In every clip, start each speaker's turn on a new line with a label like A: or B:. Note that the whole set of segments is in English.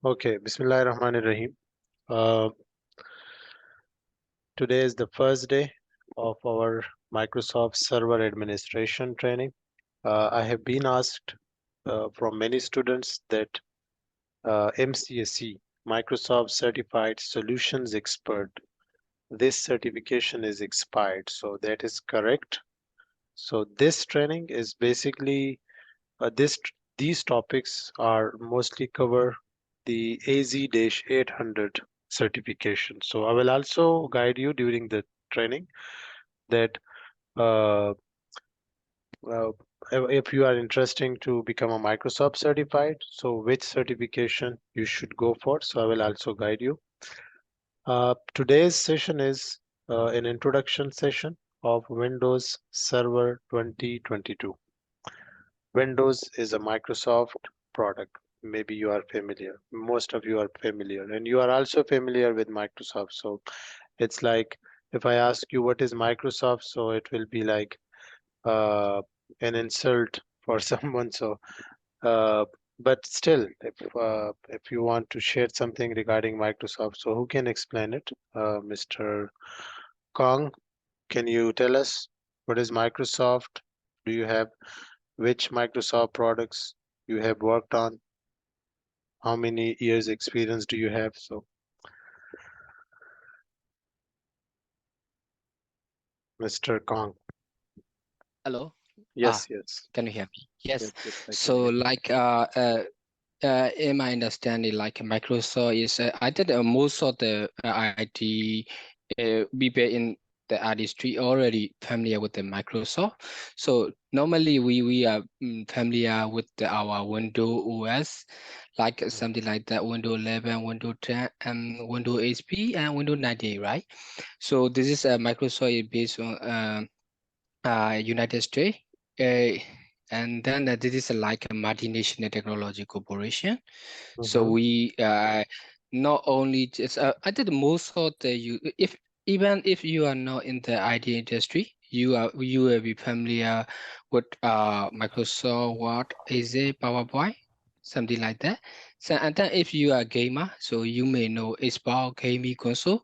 A: Okay, Bismillahirrahmanirrahim. Uh, Today is the first day of our Microsoft Server Administration training. I have been asked from many students that MCSE, Microsoft Certified Solutions Expert, this certification is expired. So that is correct. So this training is basically these topics are mostly cover the AZ-800 certification. So I will also guide you during the training that uh, uh, if you are interested to become a Microsoft certified, so which certification you should go for. So I will also guide you. Today's session is an introduction session of Windows Server 2022. Windows is a Microsoft product. Maybe you are familiar. Most of you are familiar, and you are also familiar with Microsoft. So it's like if I ask you what is Microsoft, so it will be like uh, an insult for someone. So, uh, but still, if you want to share something regarding Microsoft, so who can explain it? Mr. Kong, can you tell us what is Microsoft? Do you have which Microsoft products you have worked on? How many years experience do you have? So, Mr. Kong.
B: Hello. Ah,
A: Yes, yes,
B: can you hear me? Yes.
A: yes, yes, I can
B: So
A: hear.
B: in my understanding, like Microsoft is, I think most of the IT people in the industry already familiar with the Microsoft. So normally we are familiar with our Windows OS, like something like that, Windows 11, Windows 10, and Windows HP, and Windows 98, right? So this is Microsoft is based on United States. Uh, and then this is like a multinational technology corporation. So
A: Mm-hmm.
B: we not only just I think most of the you if even if you are not in the IT industry, you will be familiar with Microsoft Word, is it PowerPoint, something like that. So and then if you are a gamer, so you may know Xbox gaming console,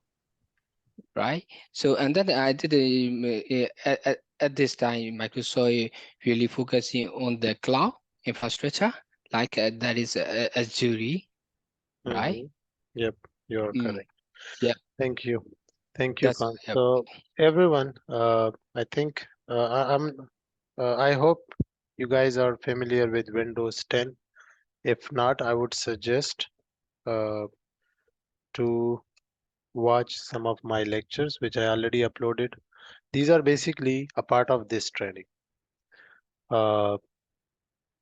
B: right? So and then I did at this time Microsoft really focusing on the cloud infrastructure, like that is Azure, right?
A: Mm-hmm. Yep, you're
B: Mm,
A: correct.
B: yeah,
A: Thank you. Thank you,
B: that's
A: Khan.
B: yep.
A: So, everyone, I think I hope you guys are familiar with Windows 10. If not, I would suggest uh, to watch some of my lectures, which I already uploaded. These are basically a part of this training. Uh,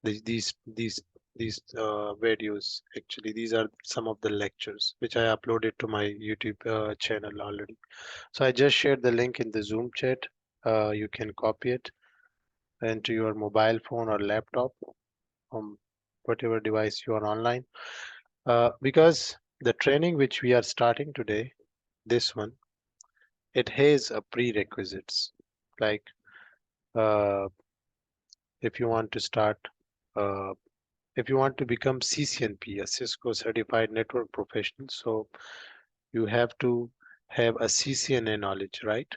A: these these these these videos, actually, these are some of the lectures which I uploaded to my YouTube channel already. So I just shared the link in the Zoom chat. You can copy it into your mobile phone or laptop, um, whatever device you are online. Because the training which we are starting today, this one, it has a prerequisites. Like uh, if you want to start, uh, if you want to become CCNP, a Cisco Certified Network Professional, so you have to have a CCNA knowledge, right?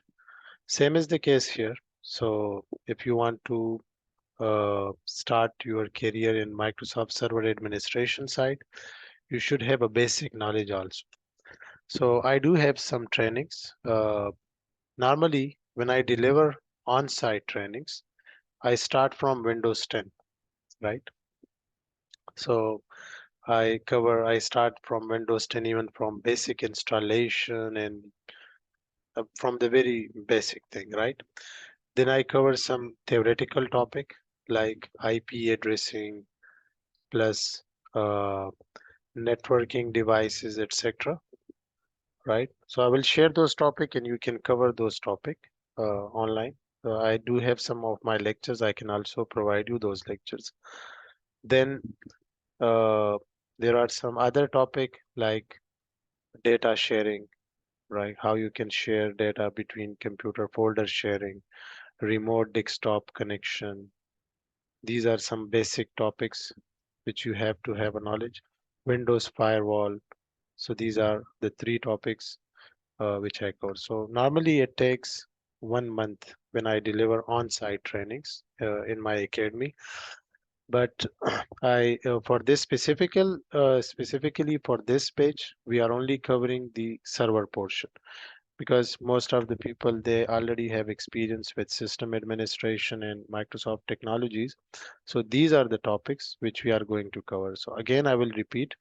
A: Same is the case here. So if you want to start your career in Microsoft Server Administration side, you should have a basic knowledge also. So I do have some trainings. Normally, when I deliver on-site trainings, I start from Windows 10, right? So I start from Windows 10, even from basic installation and from the very basic thing, right? Then I cover some theoretical topic like IP addressing plus uh, networking devices, etc. Right? So I will share those topic and you can cover those topic online. I do have some of my lectures. I can also provide you those lectures. Then uh, there are some other topic like data sharing, right? How you can share data between computer, folder sharing, remote desktop connection. These are some basic topics which you have to have a knowledge. Windows Firewall. So these are the three topics which I cover. So normally it takes 1 month when I deliver on-site trainings in my academy. But I for this specifically for this page, we are only covering the server portion because most of the people they already have experience with system administration and Microsoft technologies. So these are the topics which we are going to cover. So again, I will repeat,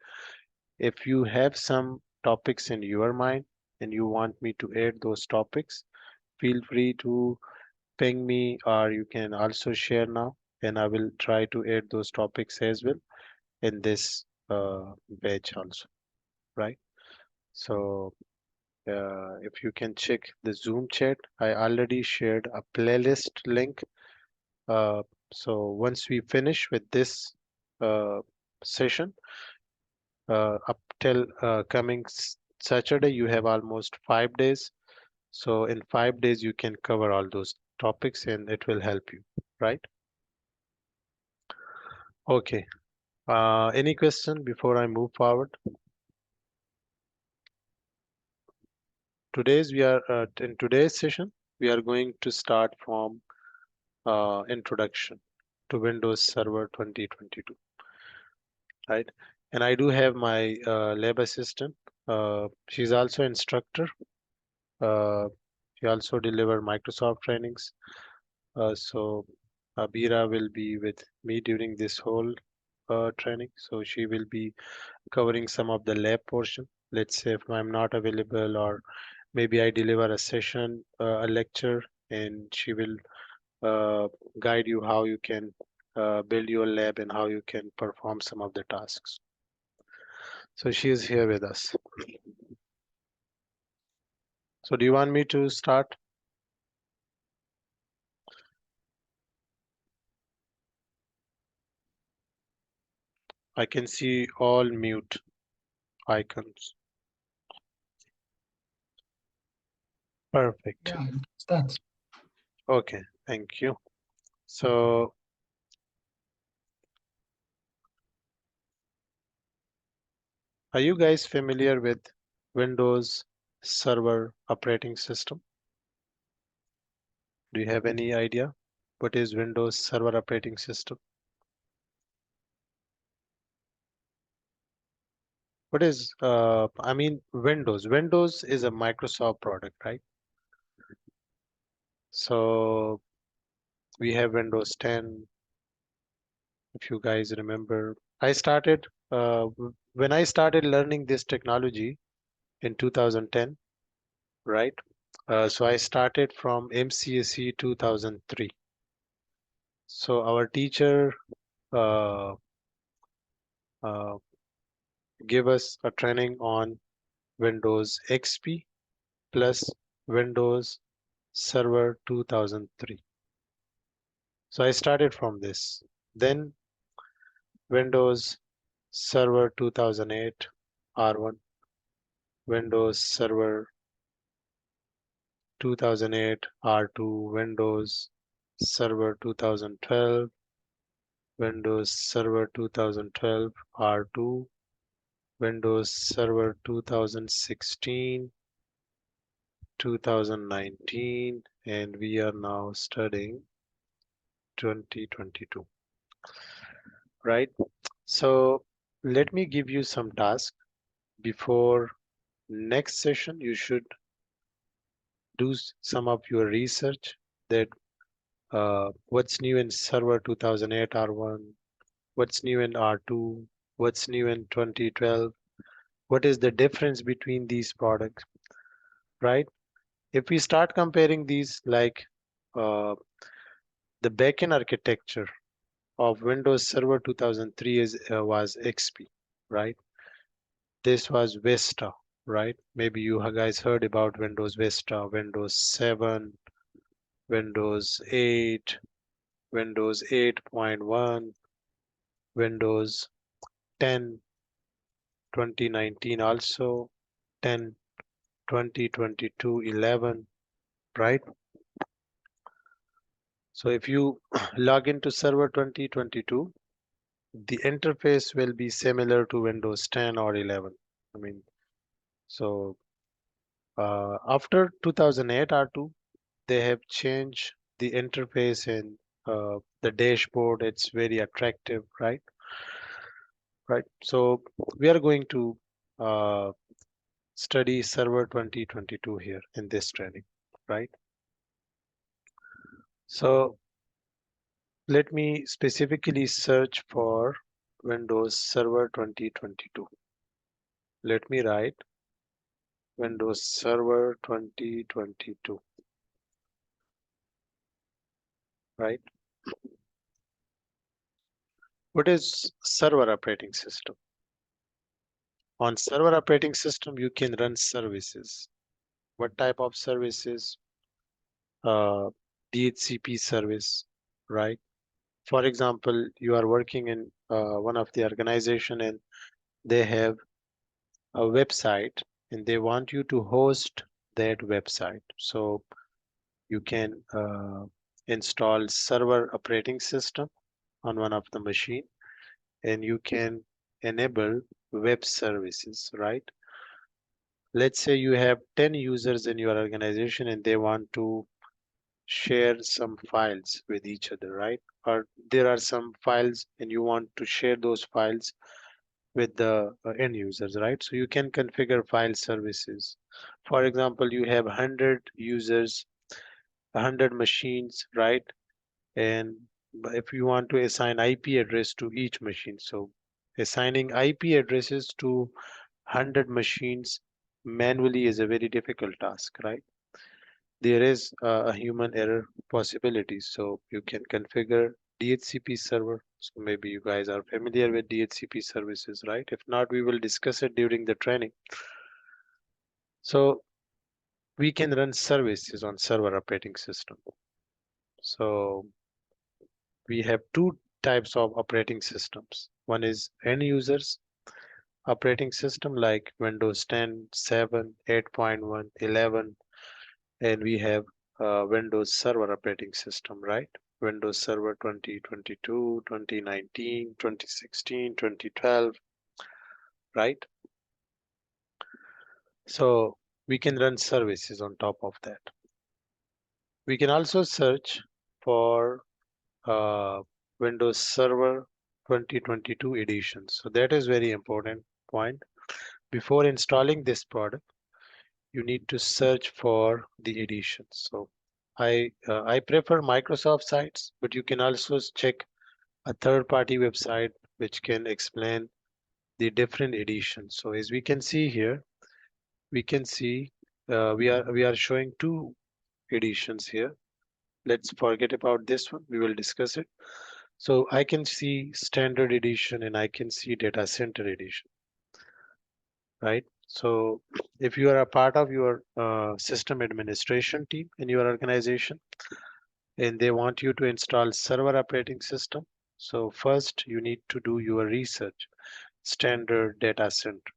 A: if you have some topics in your mind and you want me to add those topics, feel free to ping me or you can also share now and I will try to add those topics as well in this batch also, right? So if you can check the Zoom chat, I already shared a playlist link. Uh, so once we finish with this uh, session, up till coming Saturday, you have almost 5 days. So in 5 days, you can cover all those topics and it will help you, right? Okay. Any question before I move forward? In today's session, we are going to start from introduction to Windows Server 2022, right? And I do have my lab assistant. She's also instructor. Uh, she also deliver Microsoft trainings. So Abira will be with me during this whole training. So she will be covering some of the lab portion. Let's say if I'm not available or maybe I deliver a session, a lecture, and she will uh, guide you how you can build your lab and how you can perform some of the tasks. So she is here with us. So do you want me to start? I can see all mute icons. Perfect.
C: Yeah, start.
A: Okay, thank you. So are you guys familiar with Windows Server operating system? Do you have any idea what is Windows Server operating system? What is I mean Windows. Windows is a Microsoft product, right? So we have Windows 10, if you guys remember. I started when I started learning this technology in 2010, right? So I started from MCSE 2003. So our teacher uh, uh, gave us a training on Windows XP plus Windows Server 2003. So I started from this. Then Windows Server 2008 R1, Windows Server 2008 R2, Windows Server 2012, Windows Server 2012 R2, Windows Server 2016, 2019, and we are now studying 2022, right? So let me give you some tasks before next session. You should do some of your research that what's new in Server 2008 R1, what's new in R2, what's new in 2012, what is the difference between these products, right? If we start comparing these, like uh, the backend architecture of Windows Server 2003 was XP, right? This was Vista, right? Maybe you guys heard about Windows Vista, Windows 7, Windows 8, Windows 8.1, Windows 10, 2019 also, 10, 2022, 11, right? So if you log into Server 2022, the interface will be similar to Windows 10 or 11. I mean, so after 2008 R2, they have changed the interface in the dashboard. It's very attractive, right? Right. So we are going to uh, study Server 2022 here in this training, right? So let me specifically search for Windows Server 2022. Let me write Windows Server 2022, right? What is server operating system? On server operating system, you can run services. What type of services? DHCP service, right? For example, you are working in one of the organization and they have a website and they want you to host that website. So you can install server operating system on one of the machine and you can enable web services, right? Let's say you have 10 users in your organization and they want to share some files with each other, right? Or there are some files and you want to share those files with the end users, right? So you can configure file services. For example, you have 100 users, 100 machines, right? And if you want to assign IP address to each machine, so assigning IP addresses to 100 machines manually is a very difficult task, right? There is a human error possibility. So you can configure DHCP server. So maybe you guys are familiar with DHCP services, right? If not, we will discuss it during the training. So we can run services on server operating system. So we have two types of operating systems. One is end users operating system like Windows 10, 7, 8.1, 11, and we have Windows Server operating system, right? Windows Server 2022, 2019, 2016, 2012, right? So we can run services on top of that. We can also search for Windows Server 2022 edition. So that is very important point. Before installing this product, you need to search for the editions. So I prefer Microsoft sites, but you can also check a third-party website which can explain the different editions. So as we can see here, we can see we are showing two editions here. Let's forget about this one. We will discuss it. So I can see standard edition and I can see data center edition, right? So if you are a part of your system administration team in your organization and they want you to install server operating system, so first you need to do your research, standard data center.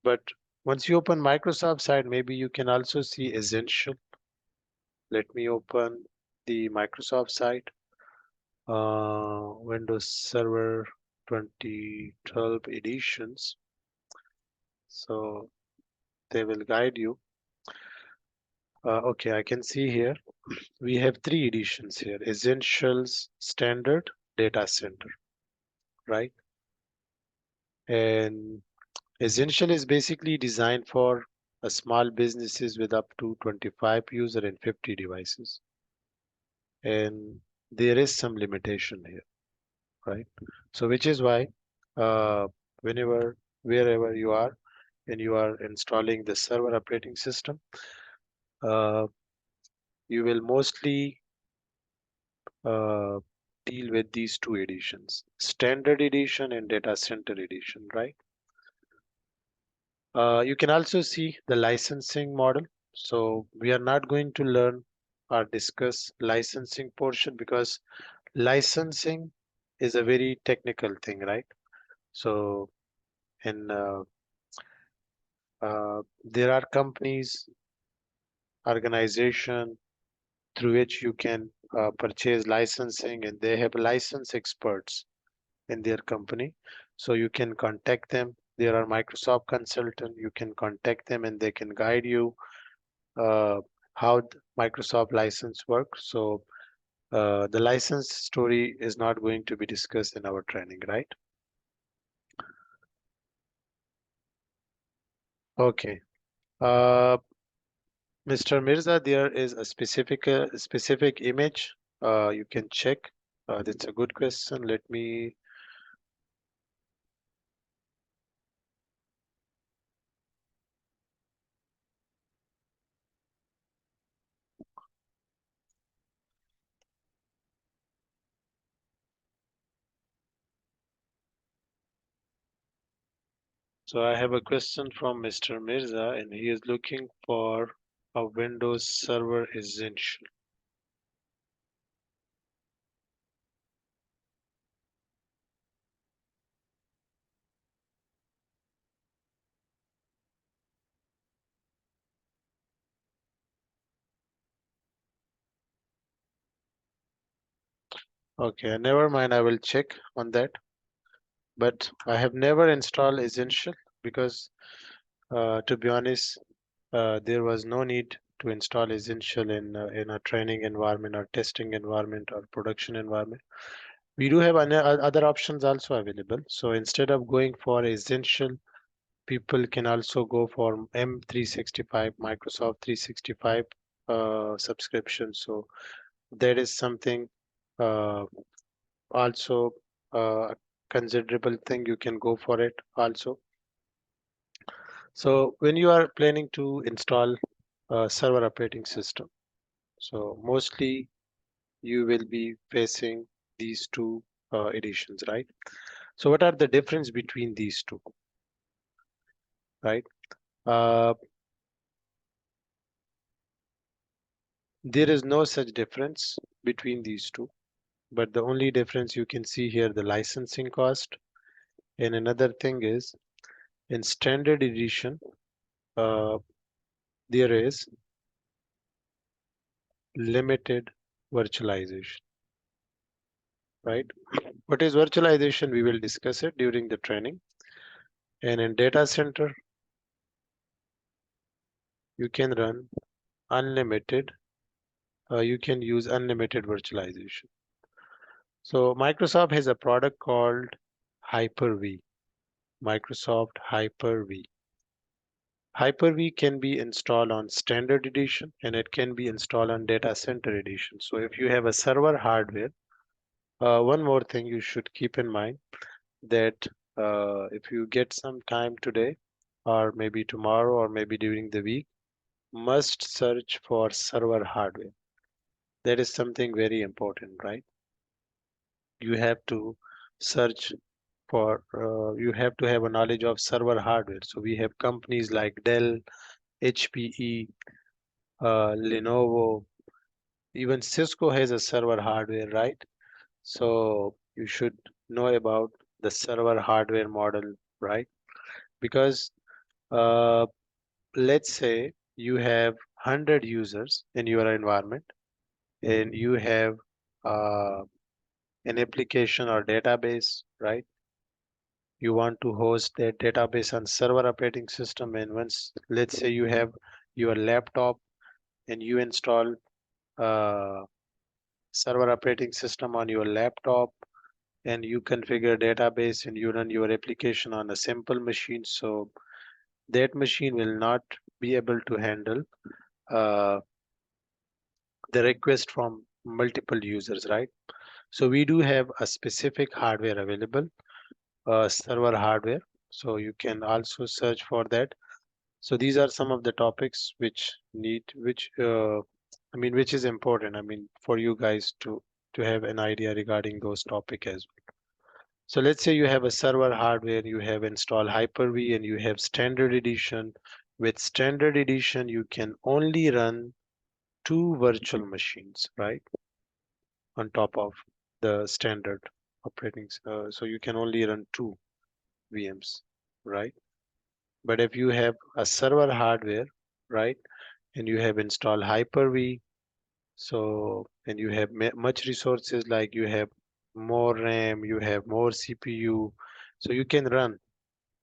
A: But once you open Microsoft side, maybe you can also see essential. Let me open the Microsoft site, Windows Server 2012 editions. So they will guide you. Okay, I can see here we have three editions here: Essentials, Standard, Data Center, right? And Essential is basically designed for a small businesses with up to 25 user and 50 devices. And there is some limitation here, right? So which is why uh, whenever, wherever you are, and you are installing the server operating system, uh, you will mostly uh, deal with these two editions, standard edition and data center edition, right? You can also see the licensing model. So we are not going to learn or discuss licensing portion because licensing is a very technical thing, right? So in there are companies, organization through which you can purchase licensing, and they have license experts in their company. So you can contact them. There are Microsoft consultant. You can contact them and they can guide you how Microsoft license works. So the license story is not going to be discussed in our training, right? Okay. Uh, Mr. Mirza, there is a specific image. You can check. That's a good question. Let me. So I have a question from Mr. Mirza, and he is looking for a Windows Server Essential. Okay, never mind. I will check on that. But I have never installed Essential because, to be honest, there was no need to install Essential in a training environment or testing environment or production environment. We do have other options also available. So instead of going for Essential, people can also go for M365, Microsoft 365 subscription. So that is something uh, also a considerable thing. You can go for it also. So when you are planning to install a server operating system, so mostly you will be facing these two editions, right? So what are the difference between these two, right? Uh, there is no such difference between these two, but the only difference you can see here, the licensing cost. And another thing is in standard edition, uh, there is limited virtualization, right? What is virtualization? We will discuss it during the training. And in data center, you can run unlimited, you can use unlimited virtualization. So Microsoft has a product called Hyper-V, Microsoft Hyper-V. Hyper-V can be installed on standard edition and it can be installed on data center edition. So if you have a server hardware, one more thing you should keep in mind that if you get some time today or maybe tomorrow or maybe during the week, must search for server hardware. That is something very important, right? You have to search for, you have to have a knowledge of server hardware. So we have companies like Dell, HPE, Lenovo, even Cisco has a server hardware, right? So you should know about the server hardware model, right? Because uh, let's say you have 100 users in your environment and you have uh, an application or database, right? You want to host that database on server operating system, and once let's say you have your laptop and you install uh, server operating system on your laptop and you configure database and you run your application on a simple machine, so that machine will not be able to handle uh, the request from multiple users, right? So we do have a specific hardware available, server hardware. So you can also search for that. So these are some of the topics which need, which is important. I mean, for you guys to have an idea regarding those topic as well. So let's say you have a server hardware, you have installed Hyper-V and you have standard edition. With standard edition, you can only run two virtual machines, right? On top of the standard operating. So you can only run two VMs, right? But if you have a server hardware, right, and you have installed Hyper-V, so and you have much resources like you have more RAM, you have more CPU, so you can run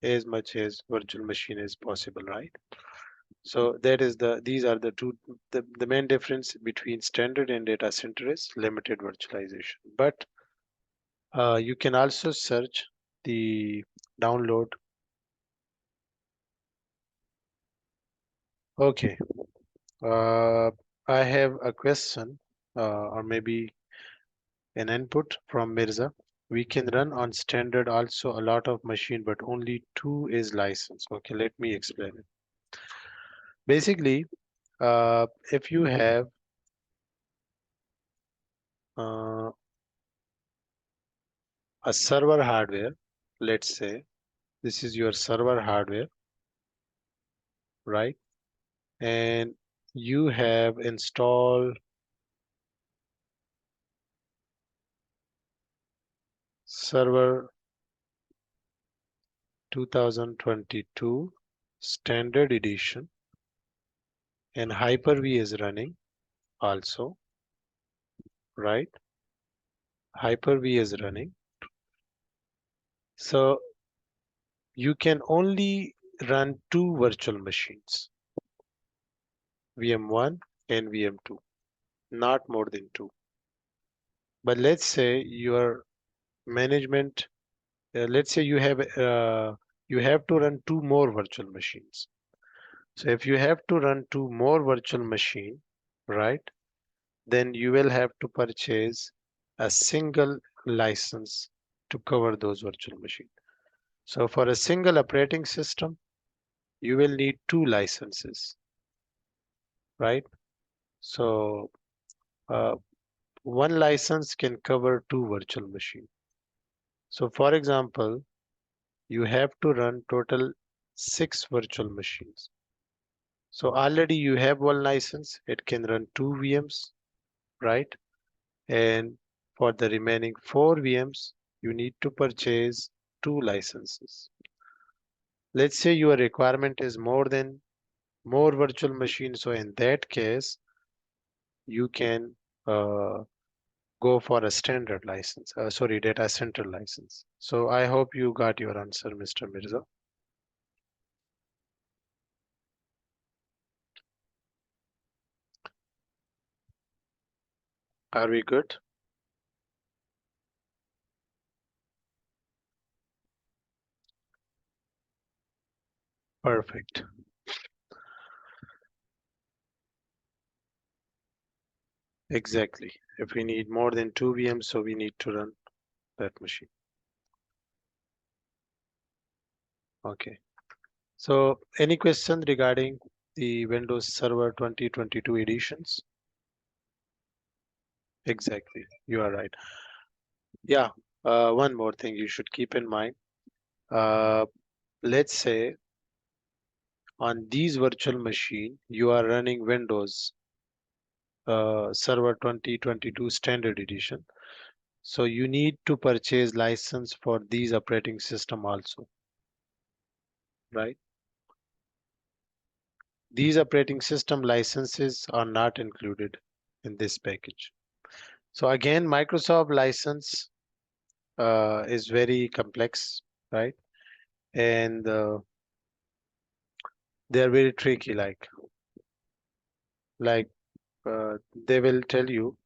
A: as much as virtual machine as possible, right? So that is these are the two, the main difference between standard and data center is limited virtualization. But you can also search the download. Okay, I have a question or maybe an input from Mirza. We can run on standard also a lot of machine, but only two is licensed. Okay, let me explain it. Basically, if you have uh, a server hardware, let's say this is your server hardware, right? And you have installed server 2022 standard edition and Hyper-V is running also, right? Hyper-V is running. So you can only run two virtual machines, VM1 and VM2, not more than two. But let's say your management, let's say you have to run two more virtual machines. So if you have to run two more virtual machine, right, then you will have to purchase a single license to cover those virtual machines. So for a single operating system, you will need two licenses, right? So uh, one license can cover two virtual machines. So for example, you have to run total six virtual machines. So already you have one license, it can run two VMs, right? And for the remaining four VMs, you need to purchase two licenses. Let's say your requirement is more virtual machines. So in that case, you can uh, go for a standard license, sorry, data center license. So I hope you got your answer, Mr. Mirza. Are we good? Perfect. Exactly. If we need more than two VMs, so we need to run that machine. Okay. So any question regarding the Windows Server 2022 editions? Exactly. You are right. Yeah. One more thing you should keep in mind. Uh, let's say on these virtual machine, you are running Windows Server 2022 Standard Edition. So you need to purchase license for these operating system also, right? These operating system licenses are not included in this package. So again, Microsoft license is very complex, right? And they're very tricky. Like they will tell you,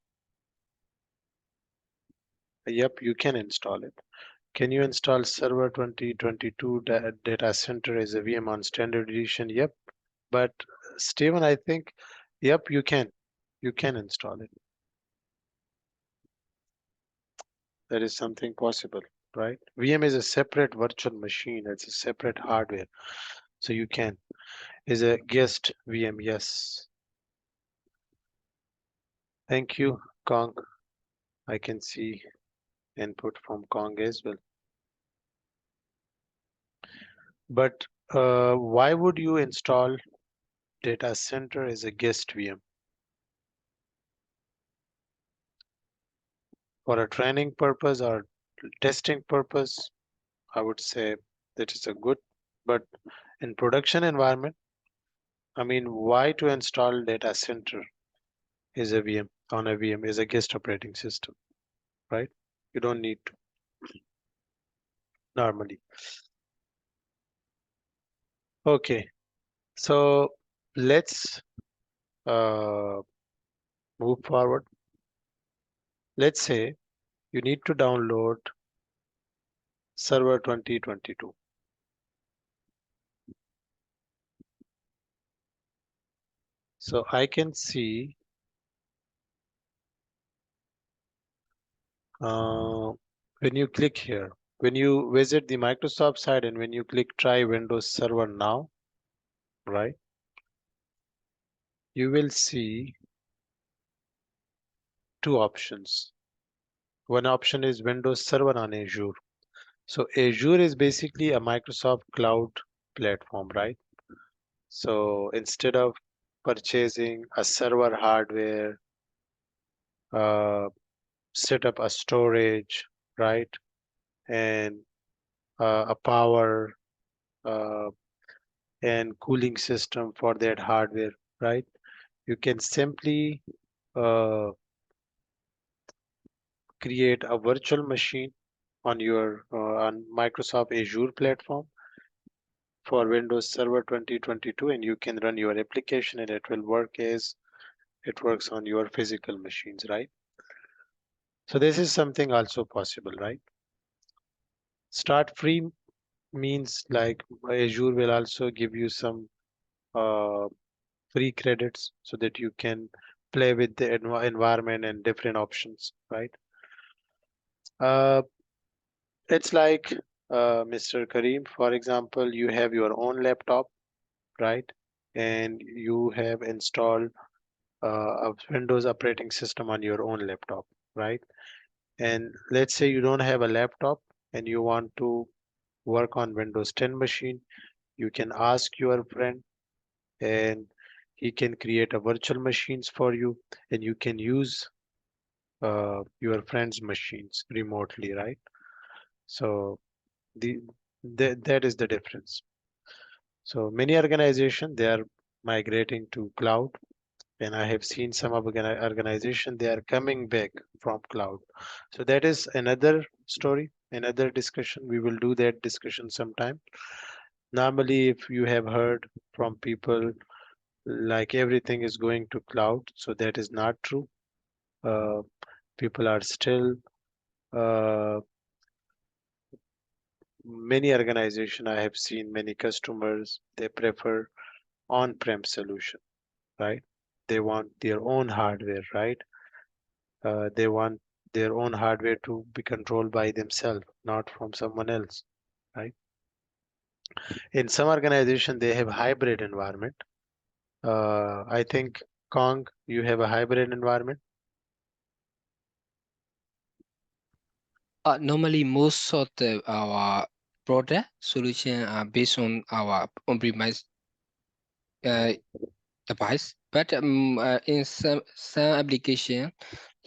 A: yep, you can install it. Can you install Server 2022 data center as a VM on standard edition? Yep. But Steven, I think, yep, you can. You can install it. That is something possible, right? VM is a separate virtual machine. It's a separate hardware. So you can. Is a guest VM, yes. Thank you, Kong. I can see input from Kong as well. But why would you install data center as a guest VM? For a training purpose or testing purpose, I would say that is a good. But in production environment, I mean, why to install data center is a VM on a VM is a guest operating system, right? You don't need to normally. Okay, so let's move forward. Let's say you need to download Server 2022. So I can see when you click here, when you visit the Microsoft site and when you click try Windows Server now, right? You will see two options. One option is Windows Server on Azure. So Azure is basically a Microsoft cloud platform, right? So instead of purchasing a server hardware, uh, set up a storage, right? And a power uh, and cooling system for that hardware, right? You can simply uh, create a virtual machine on your on Microsoft Azure platform for Windows Server 2022, and you can run your application and it will work as it works on your physical machines, right? So this is something also possible, right? Start free means like Azure will also give you some uh, free credits so that you can play with the environment and different options, right? Uh, it's like Mr. Kareem, for example, you have your own laptop, right? And you have installed a Windows operating system on your own laptop, right? And let's say you don't have a laptop and you want to work on Windows 10 machine, you can ask your friend and he can create a virtual machines for you and you can use your friend's machines remotely, right? So the that is the difference. So many organizations they are migrating to cloud, and I have seen some organization they are coming back from cloud. So that is another story, another discussion. We will do that discussion sometime. Normally, if you have heard from people like everything is going to cloud, so that is not true. Uh, People are still uh, many organization I have seen many customers they prefer on-prem solution, right? They want their own hardware, right? They want their own hardware to be controlled by themselves, not from someone else, right? In some organization, they have hybrid environment. I think Kong, you have a hybrid environment.
B: Normally, most of our product solution are based on our on-premise uh,
A: Mhm,
B: device, but in some application,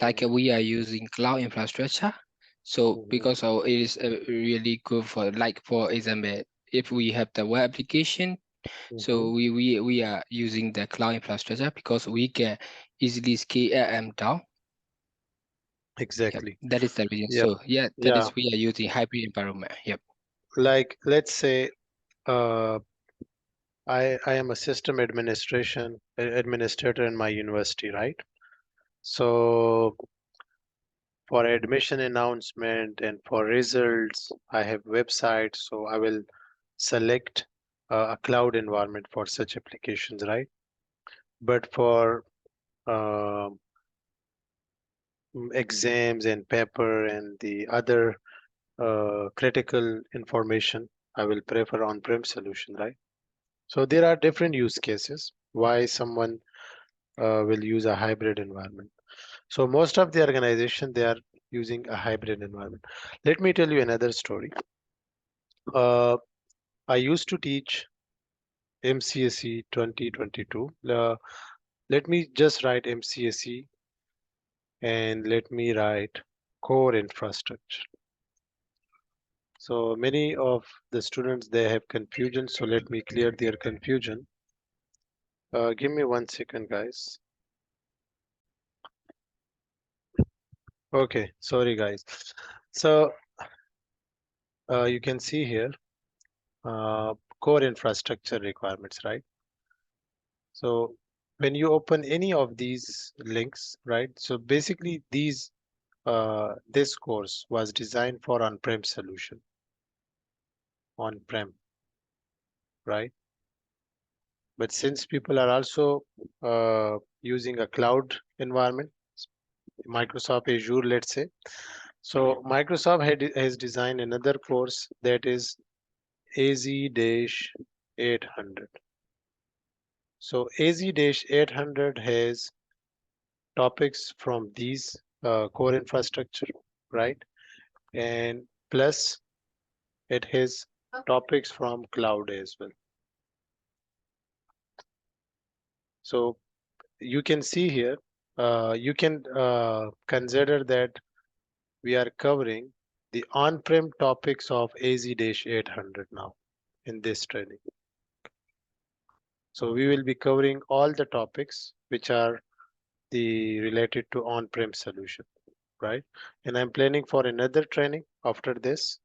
B: like
A: mhm,
B: we are using cloud infrastructure, so
A: mhm,
B: because of it is really good for, like for example, if we have the web application,
A: mhm.
B: so we are using the cloud infrastructure because we can easily scale down. Yep,
A: Exactly.
B: that is the reason.
A: Yeah,
B: So yeah, that
A: yeah.
B: is we are using hybrid environment. Yep.
A: Like let's say uh, I am a system administrator in my university, right? So for admission announcement and for results, I have websites. So I will select a cloud environment for such applications, right? But for uh, exams and paper and the other critical information, I will prefer on-prem solution, right? So there are different use cases why someone will use a hybrid environment. So most of the organization they are using a hybrid environment. Let me tell you another story. Uh, I used to teach MCSE 2022. Let me just write MCSE and let me write core infrastructure. So many of the students they have confusion. So let me clear their confusion. Give me 1 second, guys. Okay, sorry guys. So you can see here uh, core infrastructure requirements, right? So when you open any of these links, right? So basically this course was designed for on-prem solution, on-prem, right? But since people are also using a cloud environment, Microsoft Azure, let's say, so Microsoft has designed another course that is AZ-800. So AZ-800 has topics from these core infrastructure, right? And plus it has topics from cloud as well. So you can see here, you can consider that we are covering the on-prem topics of AZ-800 now in this training. So we will be covering all the topics which are the related to on-prem solution, right? And I'm planning for another training after this,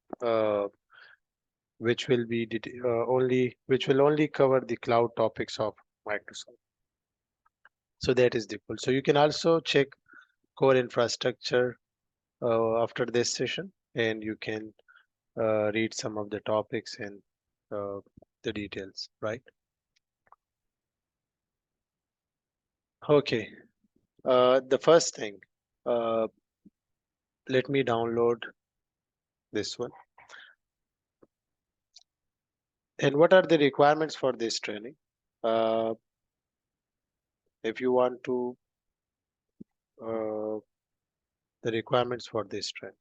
A: which will be which will only cover the cloud topics of Microsoft. So that is the goal. So you can also check core infrastructure after this session, and you can read some of the topics and uh, the details, right? Okay. The first thing, uh, let me download this one. And what are the requirements for this training? Uh, if you want to, uh, the requirements for this training.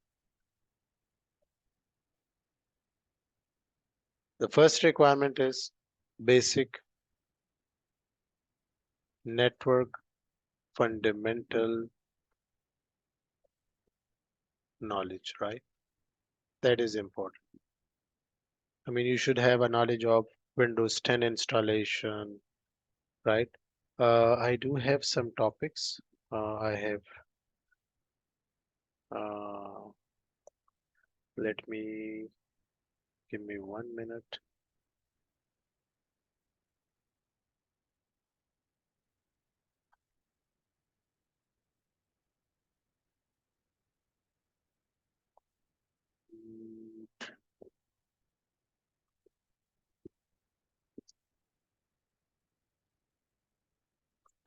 A: The first requirement is basic network fundamental knowledge, right? That is important. I mean, you should have a knowledge of Windows 10 installation, right? I do have some topics. I have, uh, let me, give me 1 minute. Mm,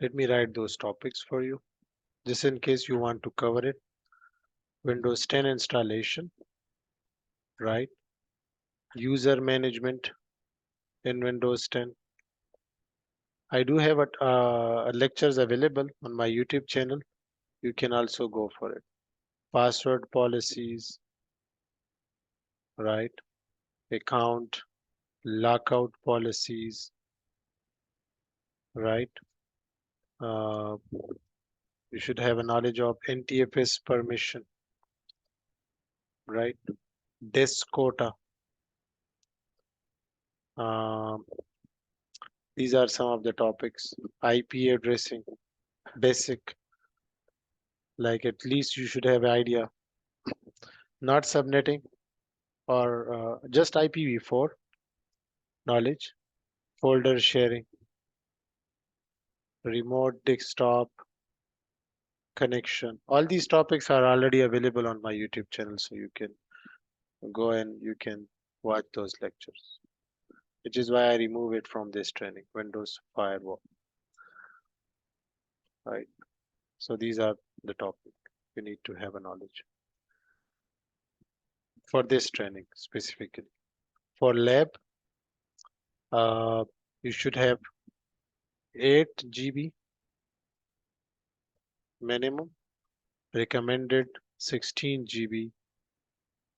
A: Let me write those topics for you, just in case you want to cover it. Windows 10 installation, right? User management in Windows 10. I do have lectures available on my YouTube channel. You can also go for it. Password policies, right? Account lockout policies, right? Uh, you should have a knowledge of NTFS permission, right? Desk quota. Um, these are some of the topics. IP addressing, basic, like at least you should have idea. Not subnetting or just IPv4 knowledge, folder sharing, remote desktop connection. All these topics are already available on my YouTube channel, so you can go and you can watch those lectures, which is why I remove it from this training, Windows Firewall, right? So these are the topic you need to have a knowledge for this training specifically. For lab, uh, you should have 8 GB minimum, recommended 16 GB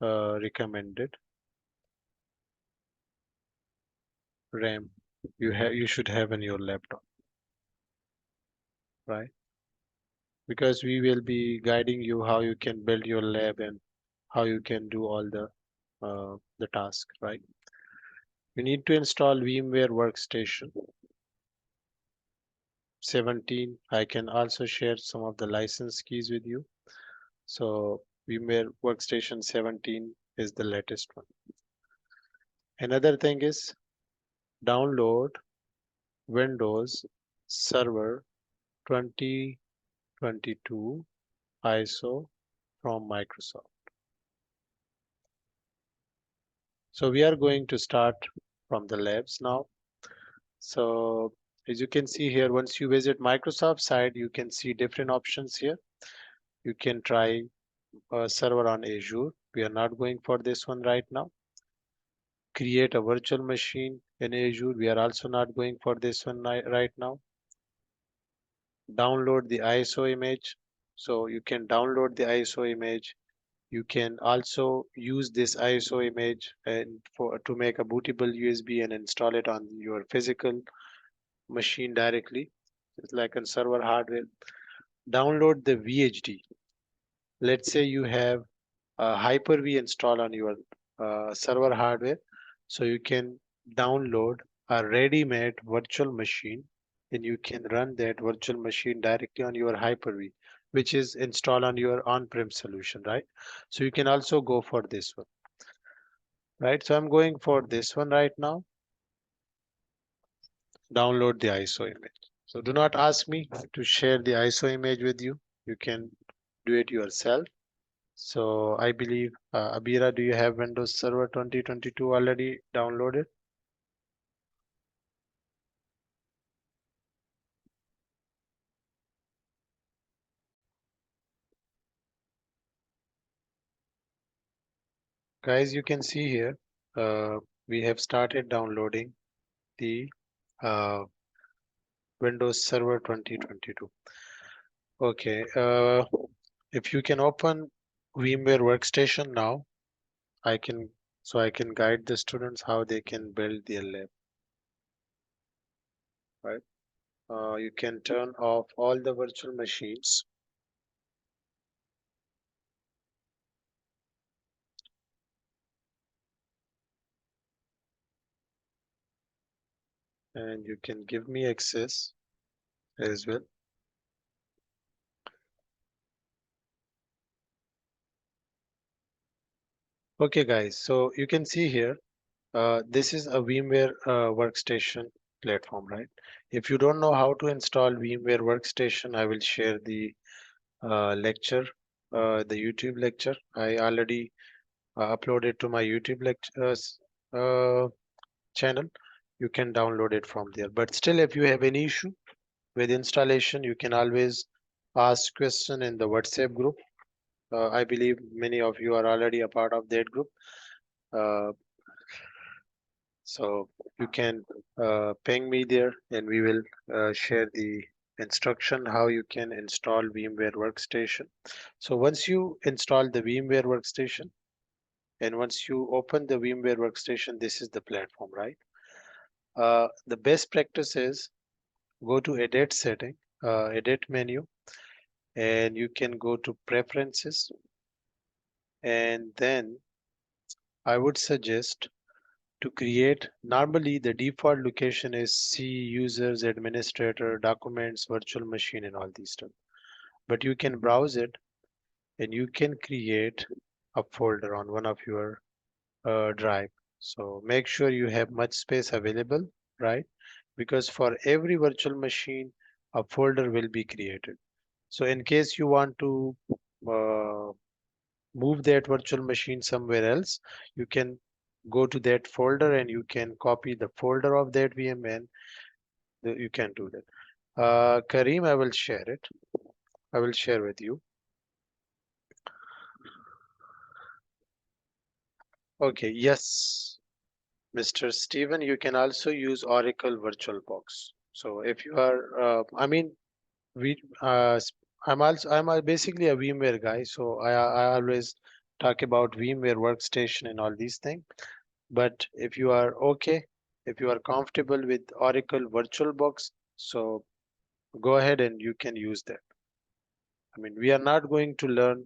A: recommended RAM. You should have in your laptop, right? Because we will be guiding you how you can build your lab and how you can do all the task, right? You need to install VMware Workstation 17. I can also share some of the license keys with you. So VMware Workstation 17 is the latest one. Another thing is download Windows Server 2022 ISO from Microsoft. So we are going to start from the labs now. So as you can see here, once you visit Microsoft site, you can see different options here. You can try a server on Azure. We are not going for this one right now. Create a virtual machine in Azure. We are also not going for this one right now. Download the ISO image. So you can download the ISO image. You can also use this ISO image and to make a bootable USB and install it on your physical machine directly. It's like on server hardware. Download the VHD. Let's say you have Hyper-V installed on your server hardware. So you can download a ready-made virtual machine and you can run that virtual machine directly on your Hyper-V, which is installed on your on-prem solution, right? So you can also go for this one, right? So I'm going for this one right now. Download the ISO image. So do not ask me to share the ISO image with you. You can do it yourself. So I believe, Abira, do you have Windows Server 2022 already downloaded? Guys, you can see here, uh, we have started downloading the uh, Windows Server 2022. Okay, if you can open VMware Workstation now, I can I can guide the students how they can build their lab, right? You can turn off all the virtual machines and you can give me access as well. Okay, guys, so you can see here, this is a VMware Workstation platform, right? If you don't know how to install VMware Workstation, I will share the lecture, the YouTube lecture. I already uploaded to my YouTube lecture channel. You can download it from there. But still, if you have any issue with installation, you can always ask question in the WhatsApp group. I believe many of you are already a part of that group. Uh, so you can ping me there and we will share the instruction how you can install VMware Workstation. So once you install the VMware Workstation and once you open the VMware Workstation, this is the platform, right? The best practice is go to edit setting, edit menu, and you can go to preferences. And then I would suggest to create, normally the default location is C, users, administrator, documents, virtual machine, and all these stuff. But you can browse it and you can create a folder on one of your drive. So make sure you have much space available, right? Because for every virtual machine, a folder will be created. So in case you want to uh, move that virtual machine somewhere else, you can go to that folder and you can copy the folder of that VM and you can do that. Kareem, I will share it. I will share with you. Okay, yes, Mr. Steven, you can also use Oracle VirtualBox. So if you are, I mean, we, I'm basically a VMware guy, so I always talk about VMware Workstation and all these things. But if you are okay, if you are comfortable with Oracle VirtualBox, so go ahead and you can use that. I mean, we are not going to learn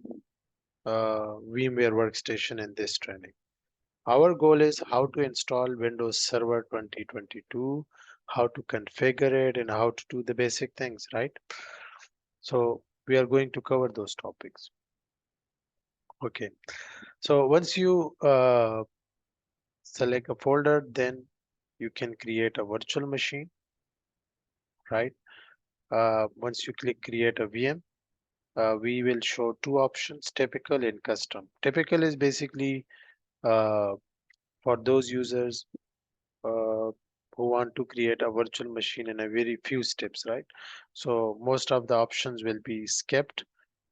A: VMware Workstation in this training. Our goal is how to install Windows Server 2022, how to configure it, and how to do the basic things, right? So we are going to cover those topics. Okay, so once you select a folder, then you can create a virtual machine, right? Once you click create a VM, we will show two options, typical and custom. Typical is basically uh, for those users who want to create a virtual machine in a very few steps, right? So most of the options will be skipped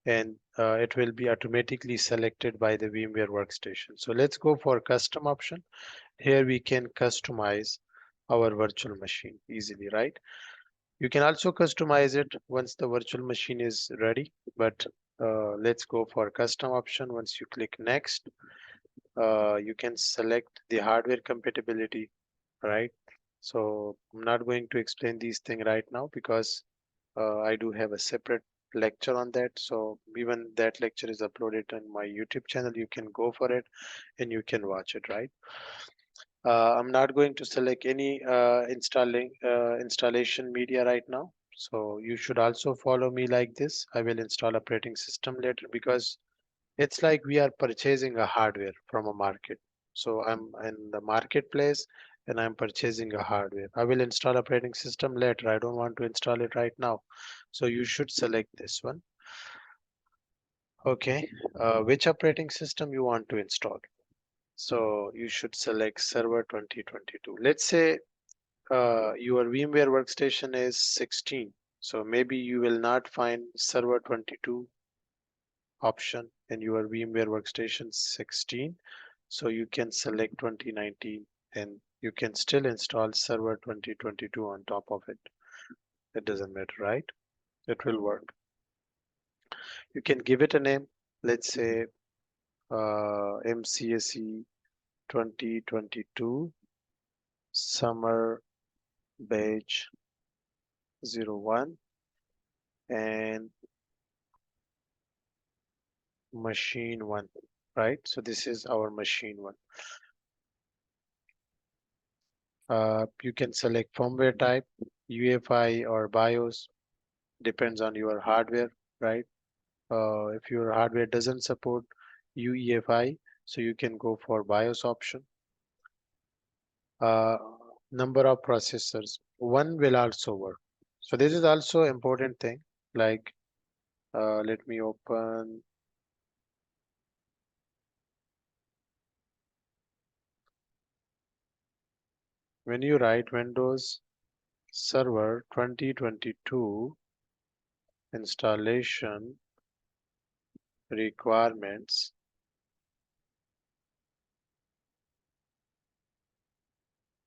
A: and it will be automatically selected by the VMware workstation. So let's go for custom option. Here we can customize our virtual machine easily, right? You can also customize it once the virtual machine is ready, but let's go for custom option. Once you click next, you can select the hardware compatibility, right? So I'm not going to explain these things right now because I do have a separate lecture on that. So even that lecture is uploaded on my YouTube channel. You can go for it and you can watch it, right? I'm not going to select any installation media right now. So you should also follow me like this. I will install operating system later because it's like we are purchasing a hardware from a market. So I'm in the marketplace and I'm purchasing a hardware. I will install operating system later. I don't want to install it right now. So you should select this one. Okay. Which operating system you want to install? So you should select Server 2022. Let's say your VMware workstation is 16. So maybe you will not find Server 22 option in your VMware workstation 16. So you can select 2019 and you can still install Server 2022 on top of it. It doesn't matter, right? It will work. You can give it a name. Let's say MCSE 2022 Summer Batch 01 and Machine 1, right? So this is our Machine 1. You can select firmware type, UEFI or BIOS, depends on your hardware, right? If your hardware doesn't support UEFI, so you can go for BIOS option. Uh, Number of processors, one will also work. So this is also important thing. Like, let me open. When you write Windows Server 2022 installation requirements,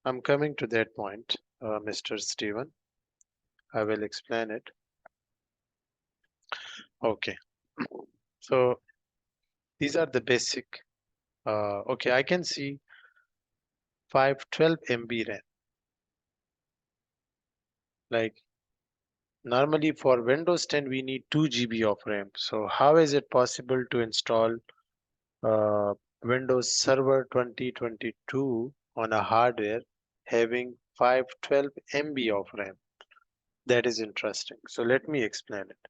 A: I'm coming to that point, Mr. Steven. I will explain it. Okay. So these are the basic. Okay, I can see 512 MB RAM. Like normally for Windows 10, we need 2 GB of RAM. So how is it possible to install uh, Windows Server 2022 on a hardware having 512 MB of RAM? That is interesting. So let me explain it.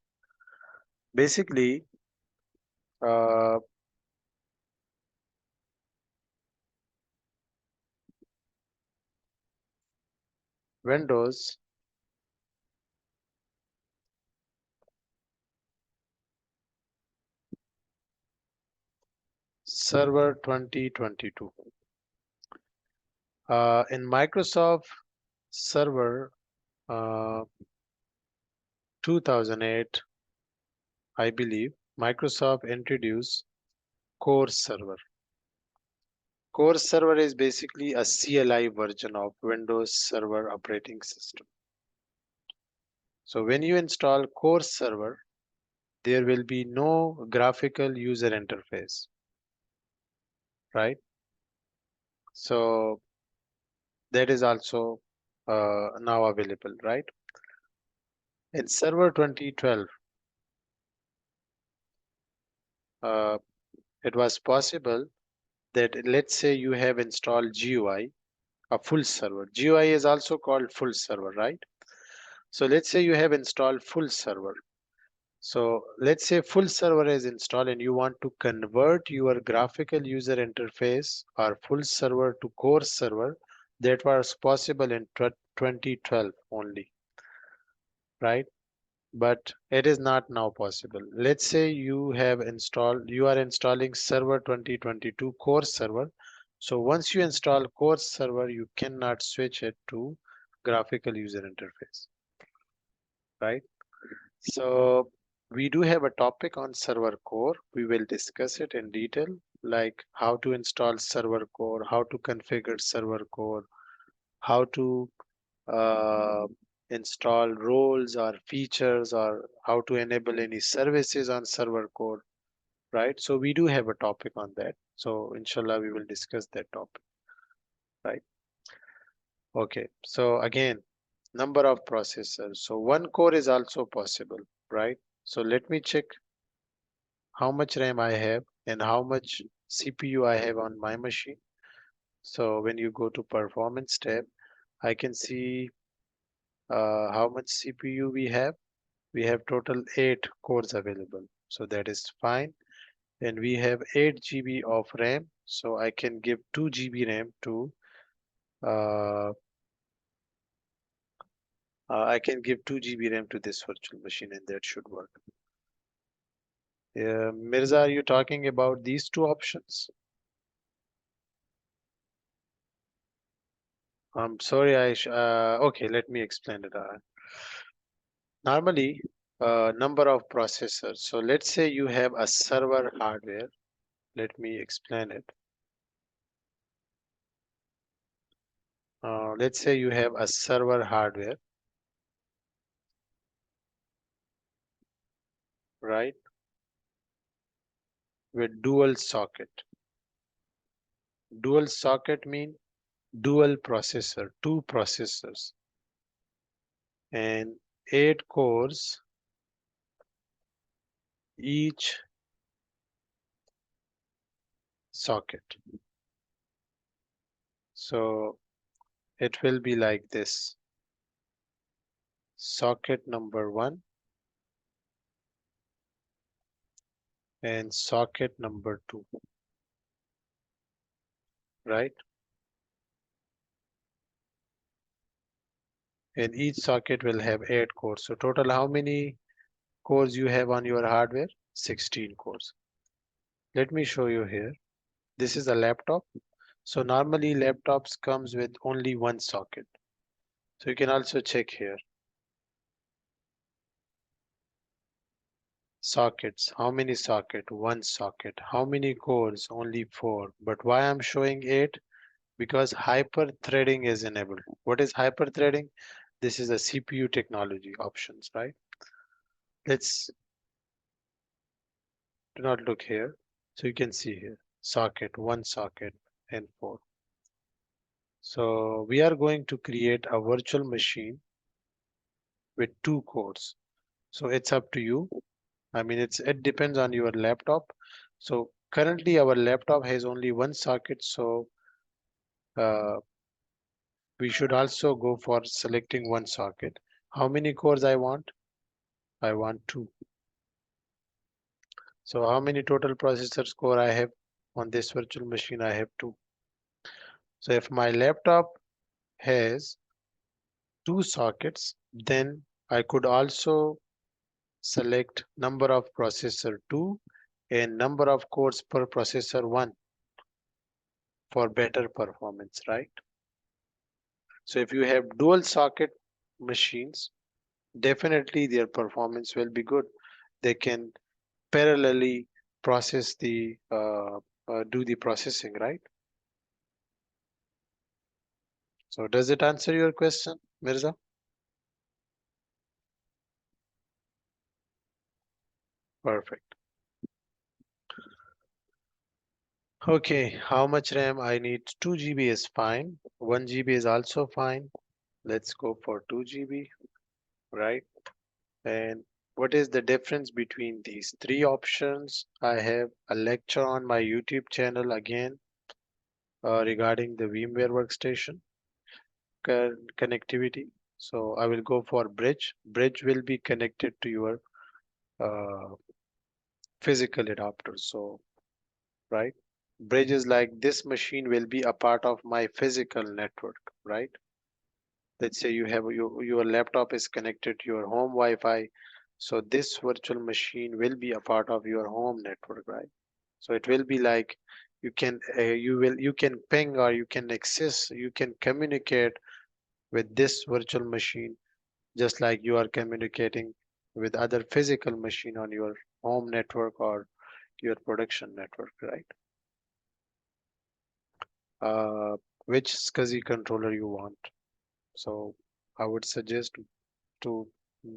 A: Basically, uh, Windows Server 2022. In Microsoft Server 2008, I believe, Microsoft introduced Core Server. Core Server is basically a CLI version of Windows Server operating system. So when you install Core Server, there will be no graphical user interface, right? So that is also now available, right? In Server 2012, uh, it was possible that let's say you have installed GUI, a full server. GUI is also called full server, right? So let's say you have installed full server. So let's say full server is installed and you want to convert your graphical user interface or full server to core server. That was possible in 2012 only, right? But it is not now possible. Let's say you are installing server 2022 core server. So once you install core server, you cannot switch it to graphical user interface, right? So we do have a topic on server core. We will discuss it in detail, like how to install server core, how to configure server core, how to uh, install roles or features, or how to enable any services on server core, right? So we do have a topic on that. So inshallah, we will discuss that topic, right? Okay. So again, number of processors. So one core is also possible, right? So let me check how much RAM I have and how much CPU I have on my machine. So when you go to performance tab, I can see how much CPU we have. We have total 8 cores available. So that is fine. And we have 8 GB of RAM. So I can give 2 GB RAM to uh, I can give 2 GB RAM to this virtual machine and that should work. Mirza, are you talking about these two options? I'm sorry, okay, let me explain it. Normally, number of processors. So let's say you have a server hardware. Let me explain it. Let's say you have a server hardware, right? With dual socket. Dual socket mean dual processor, two processors, and 8 cores, each socket. So it will be like this. Socket number 1 and socket number 2, right? And each socket will have 8 cores. So total, how many cores you have on your hardware? 16 cores. Let me show you here. This is a laptop. So normally laptops comes with only one socket. So you can also check here. Sockets. How many socket? One socket. How many cores? Only 4. But why I'm showing 8? Because hyper threading is enabled. What is hyper threading? This is a CPU technology options, right? Let's do not look here. So you can see here, socket, one socket and 4. So we are going to create a virtual machine with 2 cores. So it's up to you. I mean, it depends on your laptop. So currently our laptop has only one socket. So uh, we should also go for selecting one socket. How many cores I want? I want 2. So how many total processors core I have on this virtual machine? I have 2. So if my laptop has 2 sockets, then I could also select number of processor 2 and number of cores per processor 1 for better performance, right? So if you have dual socket machines, definitely their performance will be good. They can parallelly process do the processing, right? So does it answer your question, Mirza? Perfect. Okay, how much RAM I need? 2 GB is fine. 1 GB is also fine. Let's go for 2 GB, right? And what is the difference between these three options? I have a lecture on my YouTube channel again regarding the VMware workstation connectivity. So I will go for bridge. Bridge will be connected to your uh, physical adapters. So, right, bridges like this machine will be a part of my physical network, right? Let's say you have your laptop is connected to your home Wi-Fi. So this virtual machine will be a part of your home network, right? So it will be like you can ping or you can access, you can communicate with this virtual machine just like you are communicating with other physical machine on your home network or your production network, right? Uh, which SCSI controller you want. So I would suggest to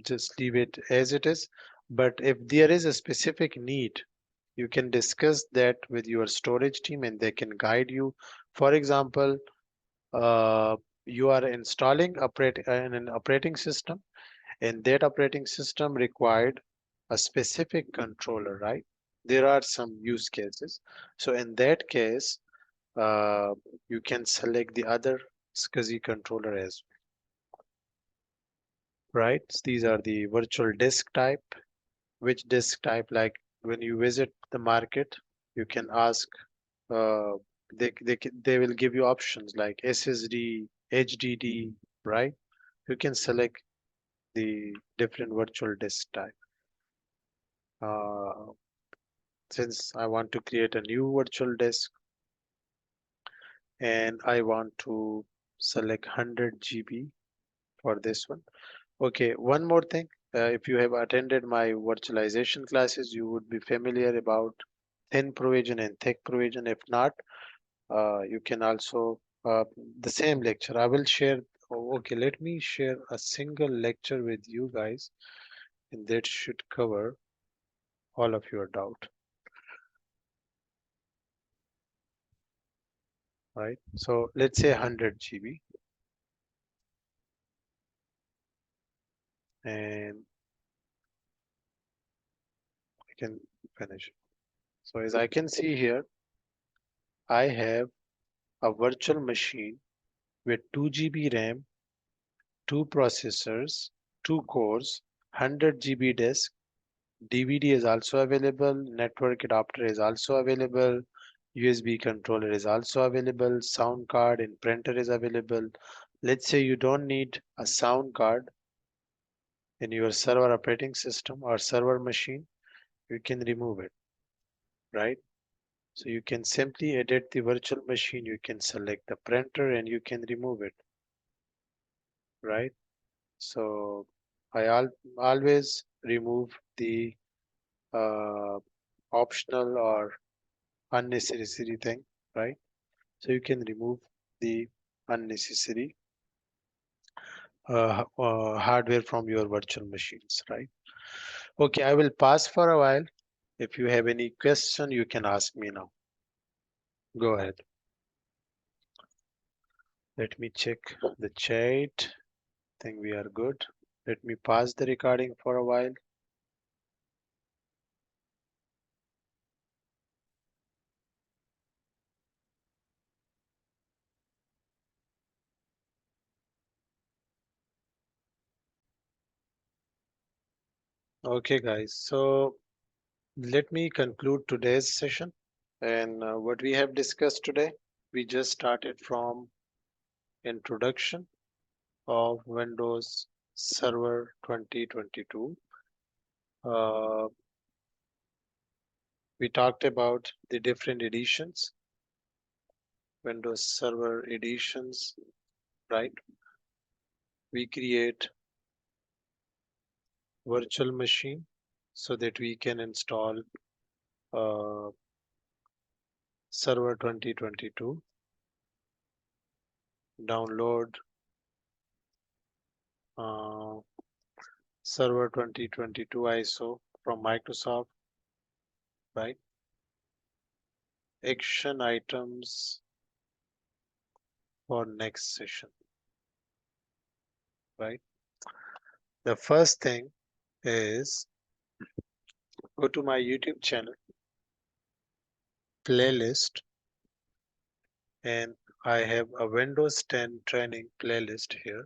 A: just leave it as it is. But if there is a specific need, you can discuss that with your storage team and they can guide you. For example, you are installing an operating system, and that operating system required a specific controller, right? There are some use cases. So in that case, uh, you can select the other SCSI controller as well, right? These are the virtual disk type. Which disk type, like when you visit the market, you can ask, uh, they will give you options like SSD, HDD, right? You can select the different virtual disk type. Uh, since I want to create a new virtual disk and I want to select 100 GB for this one. Okay, one more thing. If you have attended my virtualization classes, you would be familiar about thin provision and thick provision. If not, you can also the same lecture. I will share. Okay, let me share a single lecture with you guys, and that should cover all of your doubt. Right? So let's say 100 GB, and I can finish. So as I can see here, I have a virtual machine with 2 GB RAM, two processors, two cores, 100 GB disk. DVD is also available, network adapter is also available, USB controller is also available, sound card and printer is available. Let's say you don't need a sound card in your server operating system or server machine, you can remove it, right? So you can simply edit the virtual machine, you can select the printer and you can remove it, right? So always remove the uh, optional or unnecessary thing, right? So you can remove the unnecessary hardware from your virtual machines, right? Okay, I will pause for a while. If you have any question, you can ask me now. Go ahead. Let me check the chat. Think we are good. Let me pause the recording for a while. Okay, guys. So let me conclude today's session. And what we have discussed today, we just started from introduction of Windows Server 2022. Uh, we talked about the different editions, Windows Server editions, right? We create virtual machine so that we can install uh, Server 2022, download uh, Server 2022 ISO from Microsoft, right? Action items for next session, right? The first thing is go to my YouTube channel, playlist, and I have a Windows 10 training playlist here.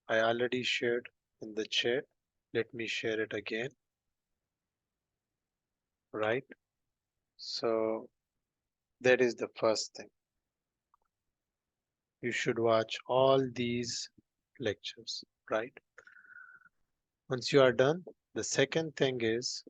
A: I already shared in the chat. Let me share it again. right? So that is the first thing. You should watch all these lectures, right? Once you are done, the second thing is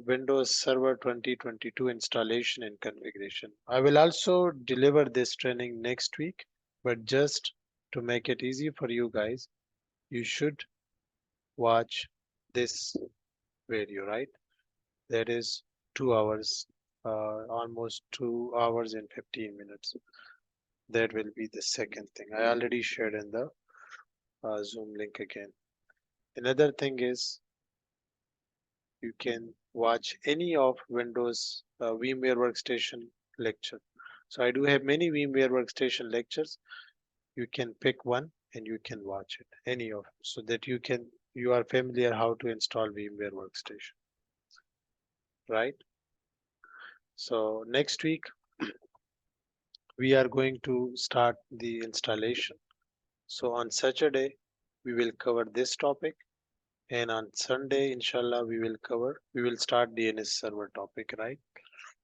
A: Windows Server 2022 installation and configuration. I will also deliver this training next week, but just to make it easy for you guys, you should watch this video, right? That is 2 hours, almost 2 hours and 15 minutes. That will be the second thing. I already shared in the Zoom link again. Another thing is you can watch any of Windows VMware Workstation lecture. So I do have many VMware Workstation lectures. You can pick one and you can watch it, any of, so that you are familiar how to install VMware Workstation, right? So next week we are going to start the installation. So on Saturday we will cover this topic, and on Sunday, inshallah, we will start DNS server topic, right?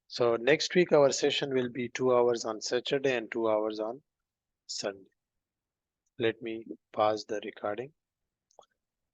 A: So next week our session will be 2 hours on Saturday and 2 hours on Sunday. Let me pause the recording.